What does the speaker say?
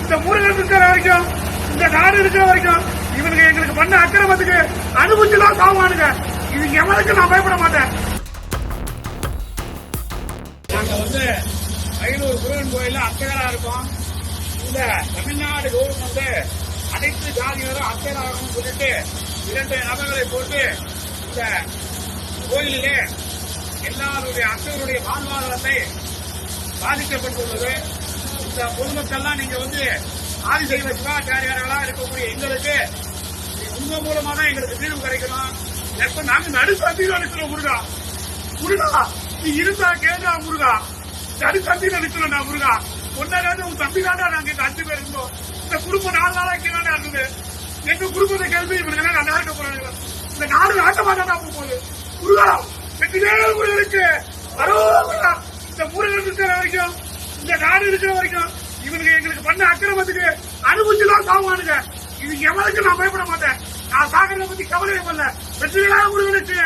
இந்த முருகன் இருக்கிற வரைக்கும், இந்த நாடு இருக்கிற வரைக்கும் இவனுக்கு எங்களுக்கு பண்ண அக்கிரமத்துக்கு அனுபவிச்சுதான் சாவானுங்க. இது எவனுக்கு நான் பயப்பட மாட்டேன். நாங்க ஐநூறு முருகன் கோயில அர்ச்சகரா இருக்கோம். இந்த தமிழ்நாடு கவர்மெண்ட் அனைத்து ஜாதியினரும் அர்ச்சகராகணும் சொல்லிட்டு 2 நபர்களை போட்டு இந்த கோயிலிலே எல்லாருடைய அர்ச்சகருடைய வாழ்வாதாரத்தை பாதிக்கப்பட்டுள்ளது. இந்த பொதுமக்கள்லாம் நீங்க ஆதிசைவ சிவாச்சாரியார்களா இருக்கக்கூடிய எங்களுக்கு உங்க மூலமா தான் எங்களுக்கு தீர்வு கிடைக்கணும். எப்ப நாங்க நடுசந்தியில் அனுப்பின முருகா, முருகா நீ இருந்தா கேட்டா முருகா, நடுசந்தியில் அனுப்பினா முருகா, ஒன்னாவது உன் தம்பி தாண்டா நாங்க இந்த 5 பேர் இருந்தோம். இந்த குடும்பம் 4 நாளா கீழே இருந்தது. எங்க குடும்பத்தை கேள்வி இவங்க நல்லா இருக்க போறாங்க. இந்த நாடு நாட்டமாக தான் போகுது. முருகா வெற்றிவேல் முருகனுக்கு அரோகரா. இந்த முருகன் இருக்கிற வரைக்கும், இந்த நாடு இருக்கிற வரைக்கும் இவனுக்கு எங்களுக்கு பண்ண அக்கிரமத்துக்கு அனுபவிச்சுதான் சாவானுங்க. இது எவனுக்கு நான் பயப்பட மாட்டேன். நான் சாகரத்தை பத்தி கவலையே பண்ணல. வெற்றிவேல் முருகனுக்கு